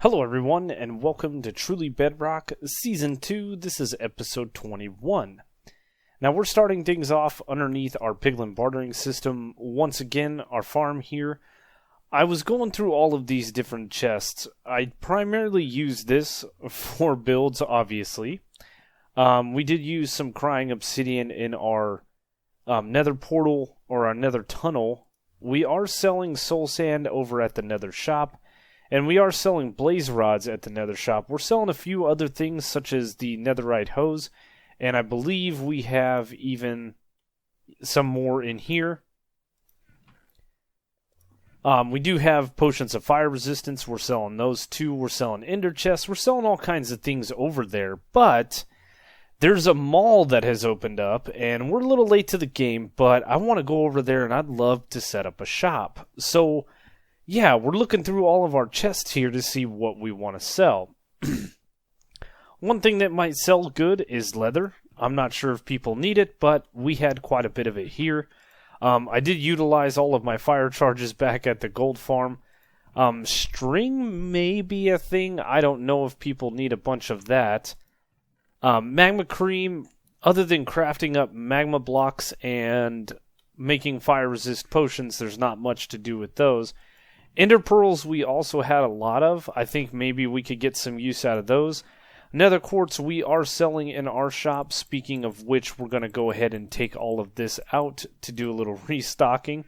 Hello everyone, and welcome to Truly Bedrock Season 2. This is episode 21. Now we're starting things off underneath our piglin bartering system. Once again, our farm here. I was going through all of these different chests. I primarily use this for builds, obviously. We did use some crying obsidian in our nether portal, or our nether tunnel. We are selling soul sand over at the nether shop. And we are selling blaze rods at the nether shop. We're selling a few other things such as the netherite hose. And I believe we have even some more in here. We do have potions of fire resistance. We're selling those too. We're selling ender chests. We're selling all kinds of things over there. But there's a mall that has opened up. And we're a little late to the game. But I want to go over there and I'd love to set up a shop. So yeah, we're looking through all of our chests here to see what we want to sell. One thing that might sell good is leather. I'm not sure if people need it, but we had quite a bit of it here. I did utilize all of my fire charges back at the gold farm. String may be a thing. I don't know if people need a bunch of that. Magma cream, other than crafting up magma blocks and making fire resist potions, there's not much to do with those. Ender pearls we also had a lot of. I think maybe we could get some use out of those. Nether quartz we are selling in our shop. Speaking of which, we're going to go ahead and take all of this out to do a little restocking.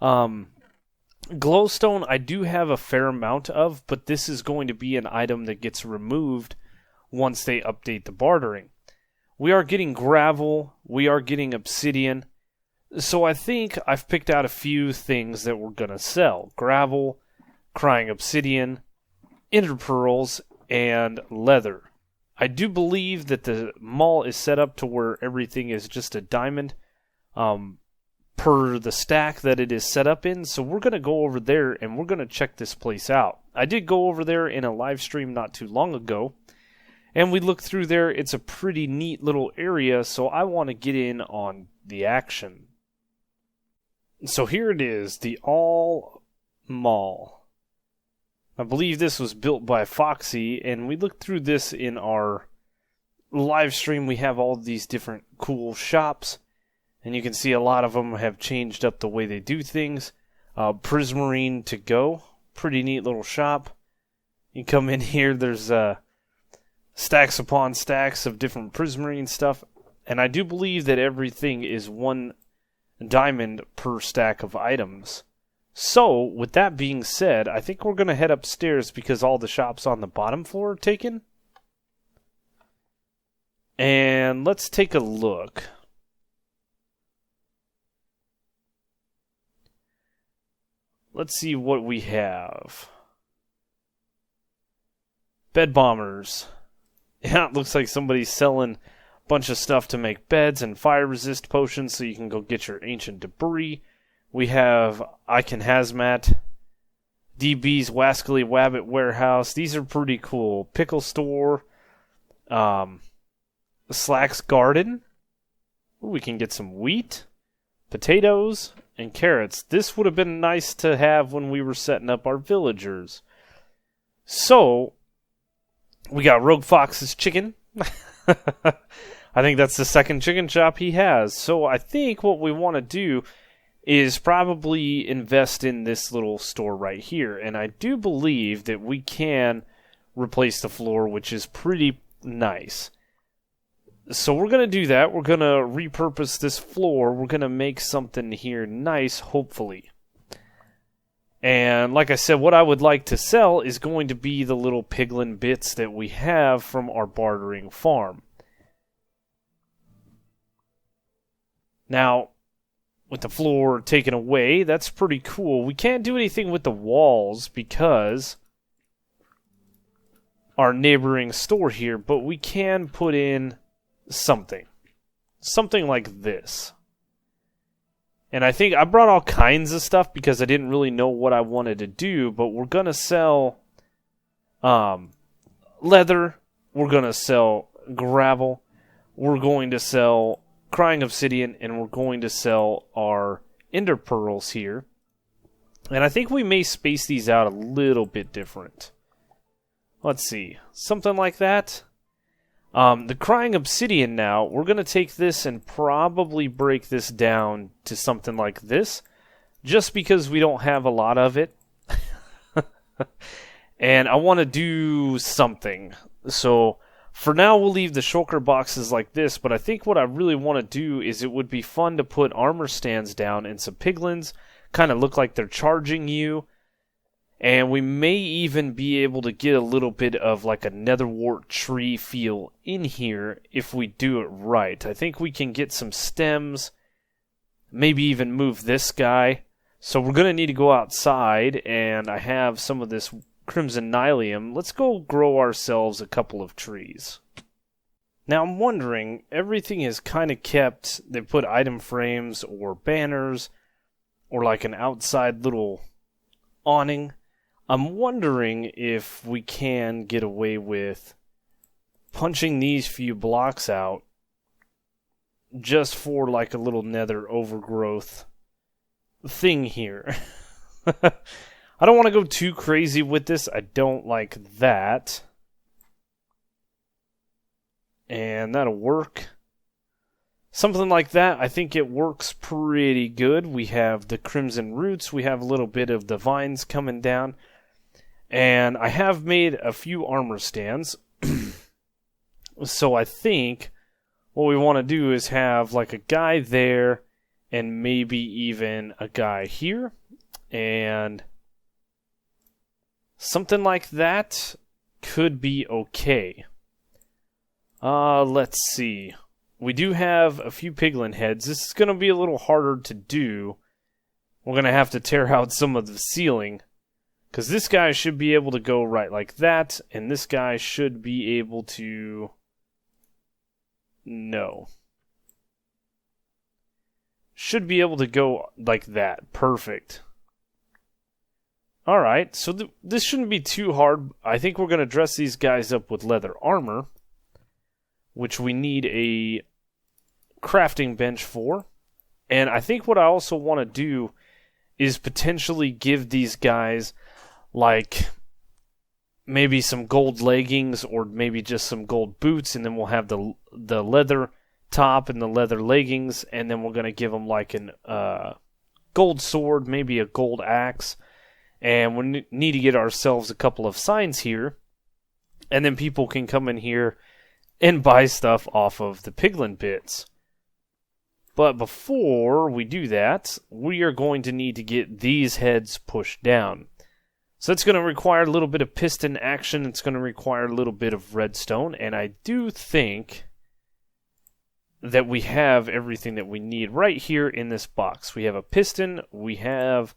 Glowstone I do have a fair amount of, but this is going to be an item that gets removed once they update the bartering. We are getting gravel. We are getting obsidian. So I think I've picked out a few things that we're going to sell. Gravel, crying obsidian, ender pearls, and leather. I do believe that the mall is set up to where everything is just a diamond per the stack that it is set up in. So we're going to go over there and we're going to check this place out. I did go over there in a live stream not too long ago. And we looked through there. It's a pretty neat little area. So I want to get in on the action. So here it is, the All Mall. I believe this was built by Foxy, and we looked through this in our live stream. We have all these different cool shops, and you can see a lot of them have changed up the way they do things. Prismarine to go, pretty neat little shop. You come in here, there's stacks upon stacks of different Prismarine stuff, and I do believe that everything is one diamond per stack of items. So, with that being said, I think we're going to head upstairs because all the shops on the bottom floor are taken. And let's take a look. Let's see what we have. Bed bombers. Yeah, it looks like somebody's selling bunch of stuff to make beds and fire resist potions so you can go get your ancient debris. We have Icon Hazmat, DB's Wascally Wabbit Warehouse. These are pretty cool. Pickle Store, Slack's Garden. Ooh, we can get some wheat, potatoes, and carrots. This would have been nice to have when we were setting up our villagers. So, we got Rogue Fox's chicken. I think that's the second chicken shop he has. So I think what we want to do is probably invest in this little store right here. And I do believe that we can replace the floor, which is pretty nice. So we're going to do that. We're going to repurpose this floor. We're going to make something here nice, hopefully. And like I said, what I would like to sell is going to be the little piglin bits that we have from our bartering farm. Now, with the floor taken away, that's pretty cool. We can't do anything with the walls because our neighboring store here, but we can put in something. Something like this. And I think I brought all kinds of stuff because I didn't really know what I wanted to do, but we're going to sell leather, we're going to sell gravel, we're going to sell crying obsidian, and we're going to sell our ender pearls here. And I think we may space these out a little bit different. Let's see. Something like that. The Crying Obsidian now, we're going to take this and probably break this down to something like this. Just because we don't have a lot of it. And I want to do something. So, for now we'll leave the shulker boxes like this. But I think what I really want to do is it would be fun to put armor stands down and some piglins. Kind of look like they're charging you. And we may even be able to get a little bit of like a netherwort tree feel in here if we do it right. I think we can get some stems, maybe even move this guy. So we're going to need to go outside, and I have some of this crimson nylium. Let's go grow ourselves a couple of trees. Now I'm wondering, everything is kind of kept, they put item frames or banners or like an outside little awning. I'm wondering if we can get away with punching these few blocks out just for like a little nether overgrowth thing here. I don't want to go too crazy with this. I don't like that. And that'll work. Something like that, I think it works pretty good. We have the crimson roots. We have a little bit of the vines coming down. And I have made a few armor stands. So I think what we want to do is have like a guy there and maybe even a guy here. And something like that could be okay. Let's see. We do have a few piglin heads. This is going to be a little harder to do. We're going to have to tear out some of the ceiling. Because this guy should be able to go right like that, and this guy should be able to... No. Should be able to go like that. Perfect. Alright, so this shouldn't be too hard. I think we're going to dress these guys up with leather armor, which we need a crafting bench for. And I think what I also want to do is potentially give these guys like maybe some gold leggings or maybe just some gold boots, and then we'll have the leather top and the leather leggings, and then we're going to give them like an gold sword, maybe a gold axe, and we need to get ourselves a couple of signs here, and then people can come in here and buy stuff off of the piglin bits. But before we do that, we are going to need to get these heads pushed down. So it's going to require a little bit of piston action. It's going to require a little bit of redstone. And I do think that we have everything that we need right here in this box. We have a piston. We have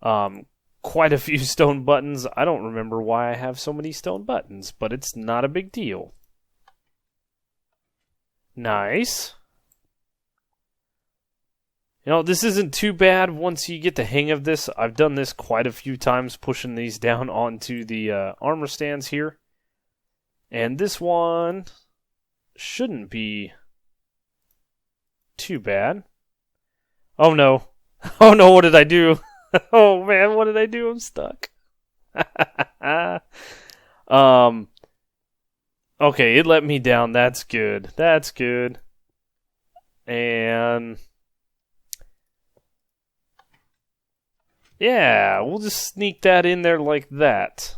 quite a few stone buttons. I don't remember why I have so many stone buttons, but it's not a big deal. Nice. You know, this isn't too bad once you get the hang of this. I've done this quite a few times, pushing these down onto the armor stands here. And this one shouldn't be too bad. Oh no. Oh no, what did I do? Oh man, what did I do? I'm stuck. Okay, it let me down. That's good. That's good. And yeah, we'll just sneak that in there like that.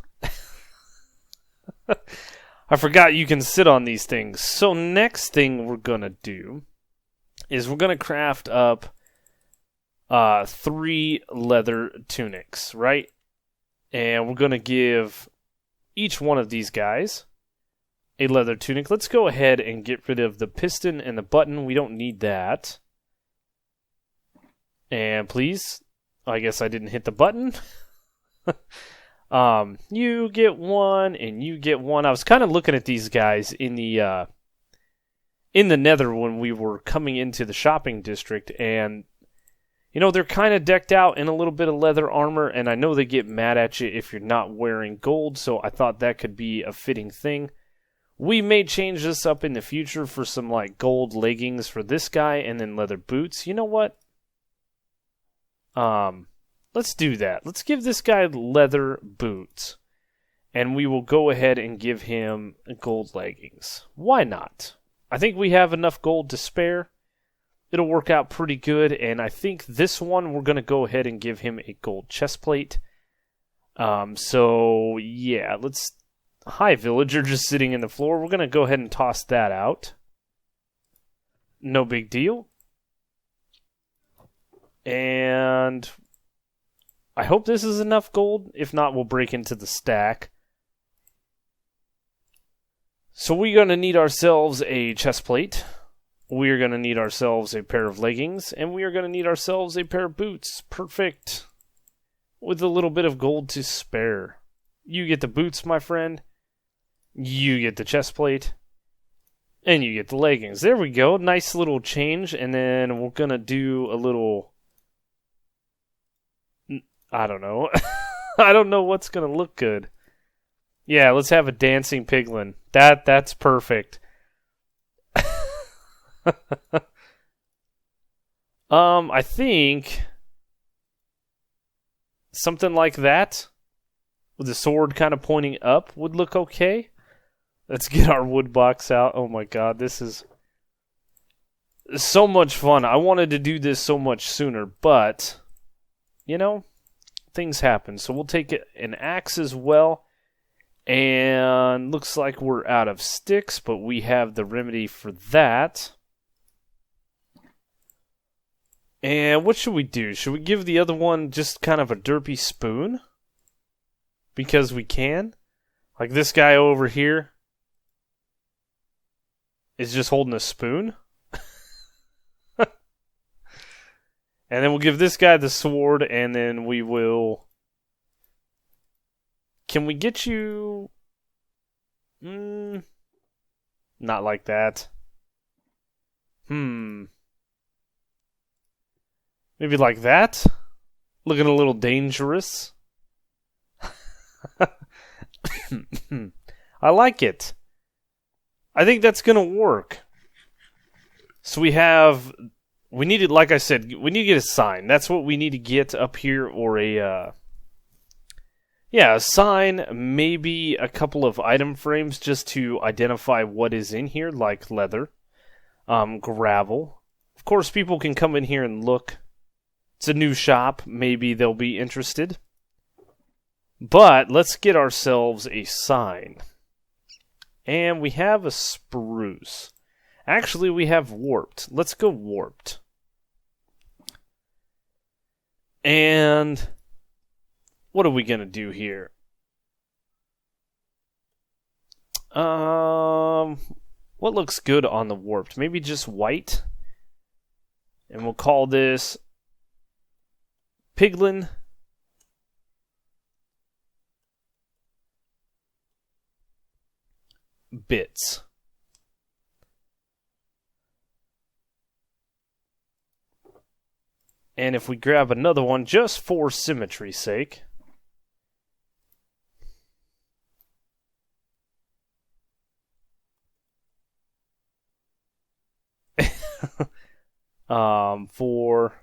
I forgot you can sit on these things. So next thing we're going to do is we're going to craft up 3 leather tunics, right? And we're going to give each one of these guys a leather tunic. Let's go ahead and get rid of the piston and the button. We don't need that. And please... I guess I didn't hit the button. You get one, and you get one. I was kind of looking at these guys in the Nether when we were coming into the shopping district, and you know they're kind of decked out in a little bit of leather armor, and I know they get mad at you if you're not wearing gold. So I thought that could be a fitting thing. We may change this up in the future for some like gold leggings for this guy, and then leather boots. You know what? Let's do that. Let's give this guy leather boots. And we will go ahead and give him gold leggings. Why not? I think we have enough gold to spare. It'll work out pretty good. And I think this one, we're going to go ahead and give him a gold chest plate. So, yeah, let's... Hi, villager, just sitting in the floor. We're going to go ahead and toss that out. No big deal. And I hope this is enough gold. If not, we'll break into the stack. So we're going to need ourselves a chest plate. We're going to need ourselves a pair of leggings. And we are going to need ourselves a pair of boots. Perfect. With a little bit of gold to spare. You get the boots, my friend. You get the chest plate. And you get the leggings. There we go. Nice little change. And then we're going to do a little... I don't know. I don't know what's going to look good. Yeah, let's have a dancing piglin. That's perfect. I think something like that with the sword kind of pointing up would look okay. Let's get our wood box out. Oh my god, this is so much fun. I wanted to do this so much sooner, but you know, things happen. So we'll take an axe as well. And looks like we're out of sticks, but we have the remedy for that. And what should we do? Should we give the other one just kind of a derpy spoon? Because we can? Like this guy over here is just holding a spoon? And then we'll give this guy the sword, and then we will... Can we get you... not like that. Maybe like that? Looking a little dangerous. I like it. I think that's gonna work. So we needed, like I said, we need to get a sign. That's what we need to get up here, or a sign, maybe a couple of item frames just to identify what is in here, like leather, gravel. Of course, people can come in here and look. It's a new shop. Maybe they'll be interested. But let's get ourselves a sign. And we have a spruce. Actually, we have warped. Let's go warped. And... what are we going to do here? What looks good on the warped? Maybe just white? And we'll call this Piglin Bits. And if we grab another one just for symmetry's sake... for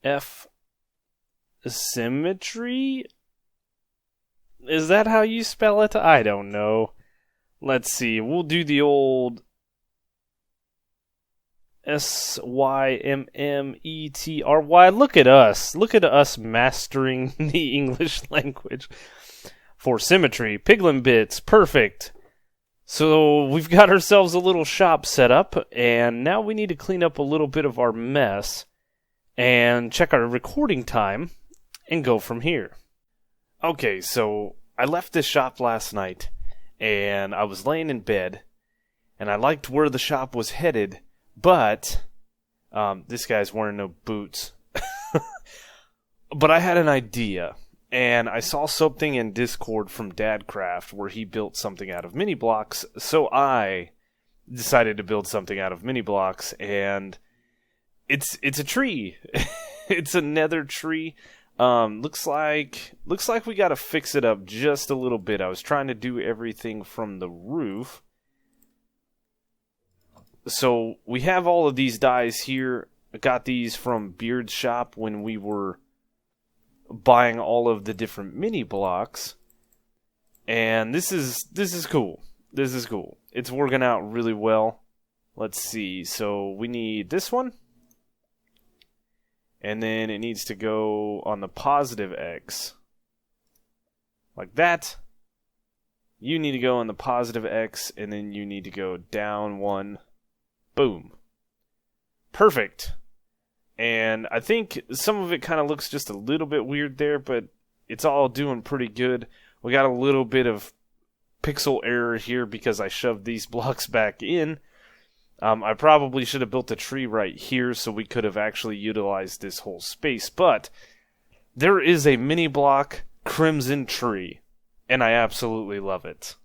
F symmetry? Is that how you spell it? I don't know. Let's see. We'll do the old SYMMETRY. Look at us. Look at us mastering the English language. For symmetry. Piglin Bits. Perfect. So we've got ourselves a little shop set up, and now we need to clean up a little bit of our mess and check our recording time and go from here. Okay, so I left this shop last night, and I was laying in bed, and I liked where the shop was headed, but this guy's wearing no boots. But I had an idea. And I saw something in Discord from Dadcraft where he built something out of mini blocks, so I decided to build something out of mini blocks, and it's a tree. It's a nether tree. Looks like we gotta fix it up just a little bit. I was trying to do everything from the roof. So we have all of these dyes here. I got these from Beard's shop when we were buying all of the different mini blocks. And this is cool. This is cool. It's working out really well. Let's see. So we need this one. And then it needs to go on the positive X. Like that. You need to go on the positive X, and then you need to go down one. Boom. Perfect. And I think some of it kind of looks just a little bit weird there, but it's all doing pretty good. We got a little bit of pixel error here because I shoved these blocks back in. I probably should have built a tree right here so we could have actually utilized this whole space, but there is a mini block crimson tree, and I absolutely love it.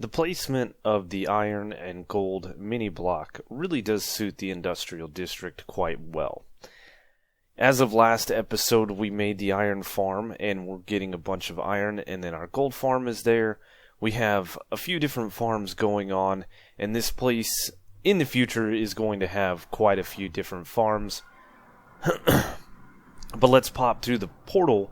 The placement of the iron and gold mini block really does suit the industrial district quite well. As of last episode, we made the iron farm, and we're getting a bunch of iron, and then our gold farm is there. We have a few different farms going on, and this place in the future is going to have quite a few different farms. But let's pop through the portal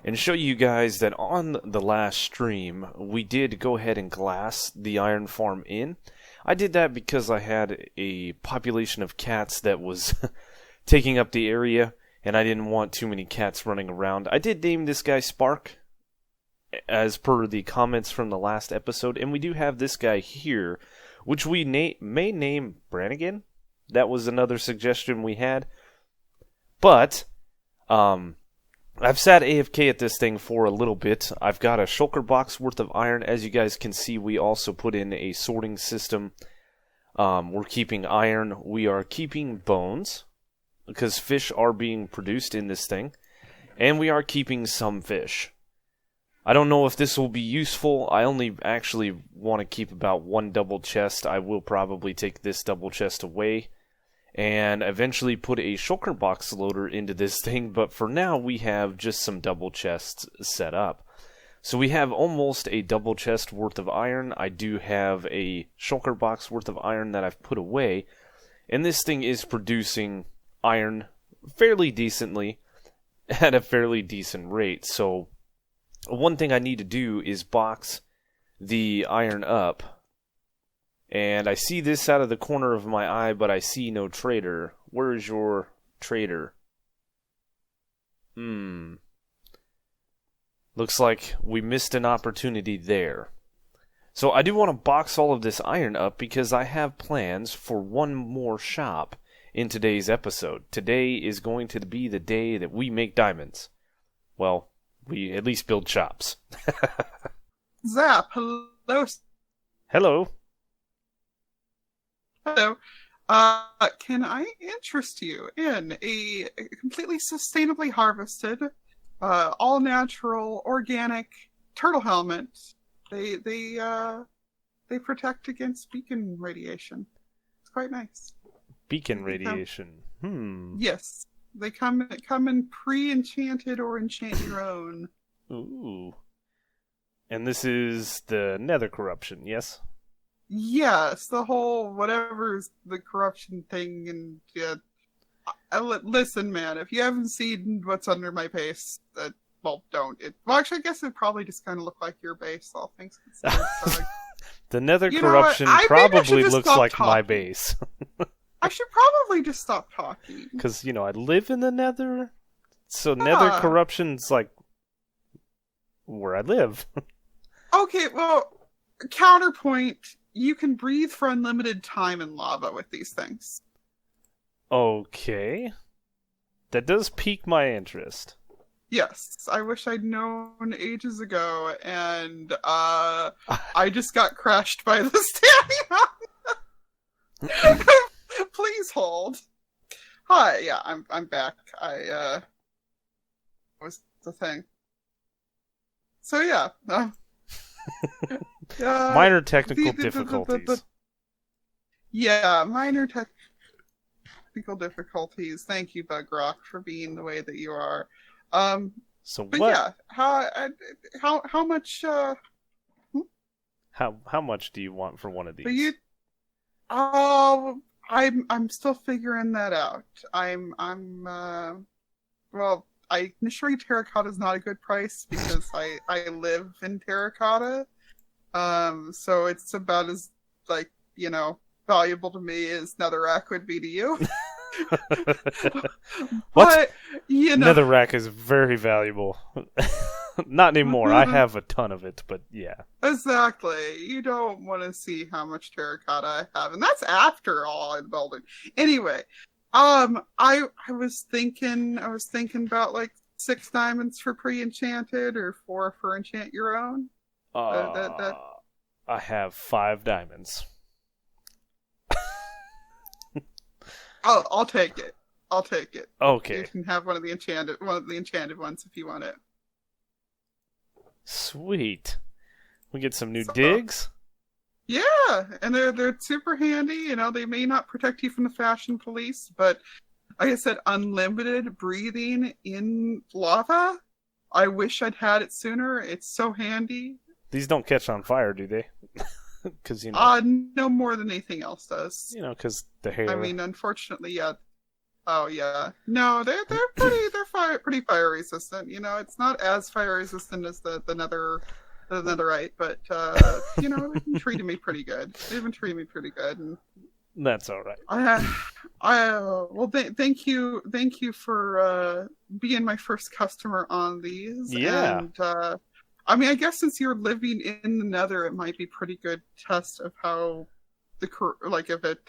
and show you guys that on the last stream, we did go ahead and glass the iron farm in. I did that because I had a population of cats that was taking up the area, and I didn't want too many cats running around. I did name this guy Spark, as per the comments from the last episode, and we do have this guy here, which we may name Brannigan. That was another suggestion we had. But, I've sat AFK at this thing for a little bit. I've got a shulker box worth of iron. As you guys can see, we also put in a sorting system. We're keeping iron. We are keeping bones, because fish are being produced in this thing. And we are keeping some fish. I don't know if this will be useful. I only actually want to keep about one double chest. I will probably take this double chest away and eventually put a shulker box loader into this thing, but for now we have just some double chests set up. So we have almost a double chest worth of iron. I do have a shulker box worth of iron that I've put away, and this thing is producing iron fairly decently at a fairly decent rate. So one thing I need to do is box the iron up. And I see this out of the corner of my eye, but I see no trader. Where is your trader? Looks like we missed an opportunity there. So I do want to box all of this iron up because I have plans for one more shop in today's episode. Today is going to be the day that we make diamonds. Well, we at least build shops. Zap, hello. Hello. Hello. Can I interest you in a completely sustainably harvested, all natural, organic turtle helmet? They protect against beacon radiation. It's quite nice. Beacon radiation. Yes. They come in pre-enchanted or enchant your own. Ooh. And this is the nether corruption, yes? Yes, the whole whatever's the corruption thing, and yeah. Listen, man, if you haven't seen what's under my base, don't. Well, actually, I guess it probably just kind of looked like your base, all things considered. So, the nether corruption probably looks like talking. My base. I should probably just stop talking. Because, I live in the nether, so nether corruption's like where I live. Okay, well, counterpoint, you can breathe for unlimited time in lava with these things. Okay. That does pique my interest. Yes, I wish I'd known ages ago, and I just got crashed by the stadium. Please hold. Hi, yeah, I'm back. What was the thing? So yeah. Minor technical difficulties. Yeah, minor technical difficulties. Thank you, Bugrock, for being the way that you are. So but what? Yeah, how much? How much do you want for one of these? I I'm still figuring that out. Well, initially terracotta is not a good price because I live in terracotta. So it's about as like, valuable to me as netherrack would be to you. What? But Netherrack is very valuable. Not anymore. I have a ton of it, but yeah. Exactly. You don't want to see how much terracotta I have, and that's after all I'm building. Anyway, I was thinking about like 6 diamonds for pre-enchanted or 4 for enchant your own. That I have 5 diamonds. I'll take it. I'll take it. Okay. You can have one of the enchanted ones if you want it. Sweet. We get some new digs. Yeah, and they're super handy. They may not protect you from the fashion police, but like I said, unlimited breathing in lava. I wish I'd had it sooner. It's so handy. These don't catch on fire, do they? Because no more than anything else does. Because the hair. I mean, unfortunately, yeah. Oh yeah, no, they're pretty fire resistant. It's not as fire resistant as the netherite, but they've been treating me pretty good. They've been treating me pretty good, and that's all right. Thank you for being my first customer on these. Yeah. And I guess since you're living in the Nether, it might be pretty good test of how if it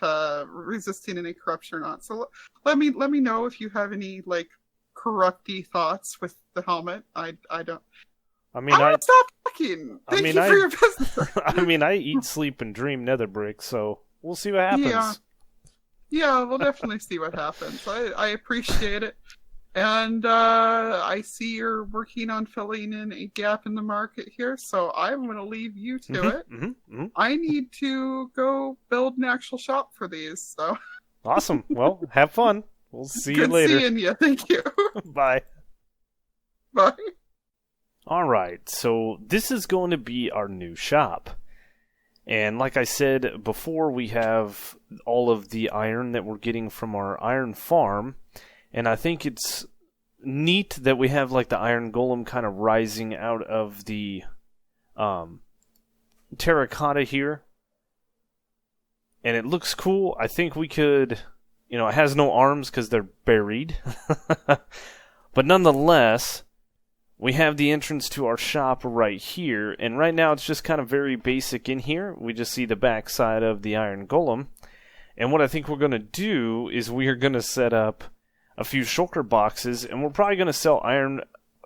resisting any corruption or not. So let me know if you have any corrupty thoughts with the helmet. I don't. I stop talking. Thank you for your business. I eat, sleep, and dream nether brick, so we'll see what happens. Yeah, we'll definitely see what happens. I appreciate it. And I see you're working on filling in a gap in the market here, so I'm going to leave you to it. I need to go build an actual shop for these. So awesome. Well, have fun. We'll see you later. Good seeing you. Thank you. Bye. Bye. All right, so this is going to be our new shop. And like I said before, we have all of the iron that we're getting from our iron farm. And I think it's neat that we have the iron golem kind of rising out of the terracotta here. And it looks cool. I think we could, it has no arms because they're buried. But nonetheless, we have the entrance to our shop right here. And right now it's just kind of very basic in here. We just see the back side of the iron golem. And what I think we're going to do is we are going to set up a few shulker boxes, and we're probably going to sell iron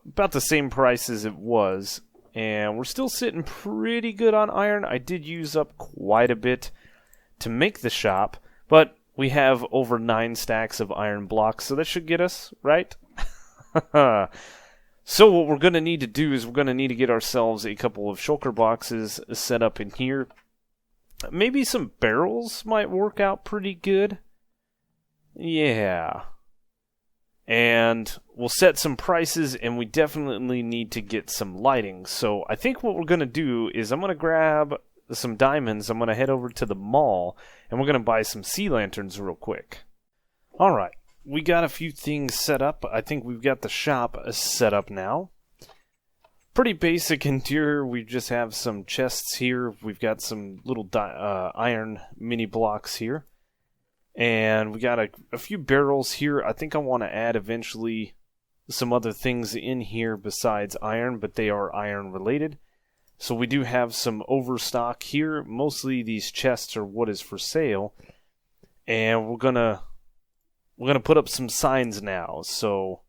about the same price as it was. And we're still sitting pretty good on iron. I did use up quite a bit to make the shop, but we have over 9 stacks of iron blocks, so that should get us, right? So what we're going to need to do is we're going to need to get ourselves a couple of shulker boxes set up in here. Maybe some barrels might work out pretty good. Yeah. And we'll set some prices, and we definitely need to get some lighting. So I think what we're going to do is I'm going to grab some diamonds. I'm going to head over to the mall, and we're going to buy some sea lanterns real quick. All right. We got a few things set up. I think we've got the shop set up now. Pretty basic interior. We just have some chests here. We've got some little iron mini blocks here. And we got a few barrels here. I think I want to add eventually some other things in here besides iron, but they are iron related. So we do have some overstock here. Mostly these chests are what is for sale. And we're gonna put up some signs now. So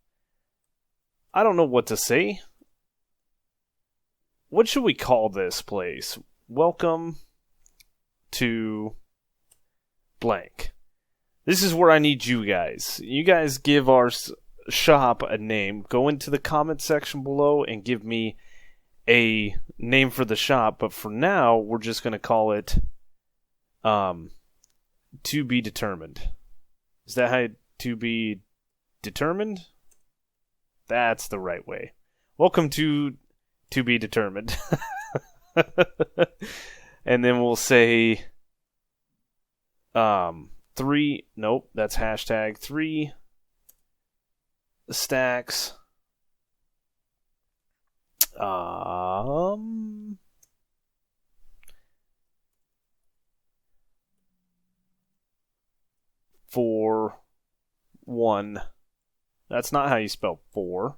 I don't know what to say. What should we call this place? Welcome to blank. This is where I need you guys. You guys give our shop a name. Go into the comment section below and give me a name for the shop. But for now, we're just going to call it To Be Determined. Is that how To Be Determined? That's the right way. Welcome to Be Determined. And then we'll say 3, nope, that's hashtag 3 stacks. For 1. That's not how you spell 4.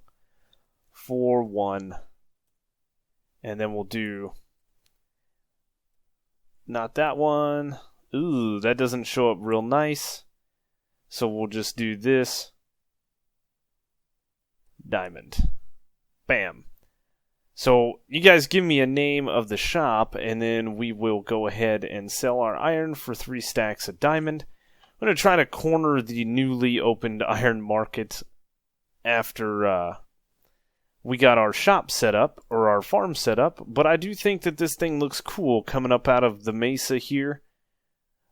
4, 1. And then we'll do not that one. Ooh, that doesn't show up real nice. So we'll just do this. Diamond. Bam. So you guys give me a name of the shop, and then we will go ahead and sell our iron for 3 stacks of diamond. I'm going to try to corner the newly opened iron market after we got our shop set up, or our farm set up, but I do think that this thing looks cool coming up out of the mesa here.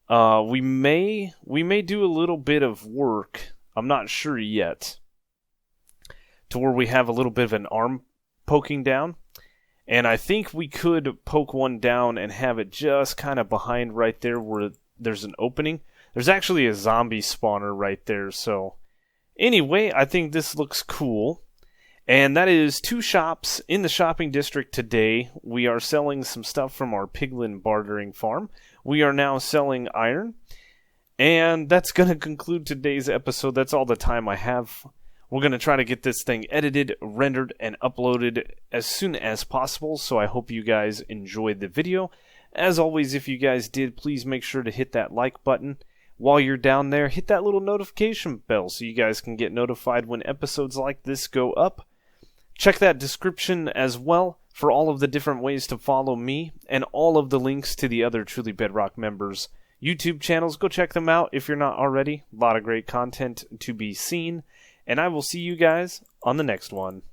We may do a little bit of work, I'm not sure yet, to where we have a little bit of an arm poking down, and I think we could poke one down and have it just kind of behind right there where there's an opening. There's actually a zombie spawner right there, so anyway, I think this looks cool. And that is 2 shops in the shopping district today. We are selling some stuff from our piglin bartering farm. We are now selling iron. And that's going to conclude today's episode. That's all the time I have. We're going to try to get this thing edited, rendered, and uploaded as soon as possible. So I hope you guys enjoyed the video. As always, if you guys did, please make sure to hit that like button. While you're down there, hit that little notification bell so you guys can get notified when episodes like this go up. Check that description as well for all of the different ways to follow me and all of the links to the other Truly Bedrock members' YouTube channels. Go check them out if you're not already. A lot of great content to be seen. And I will see you guys on the next one.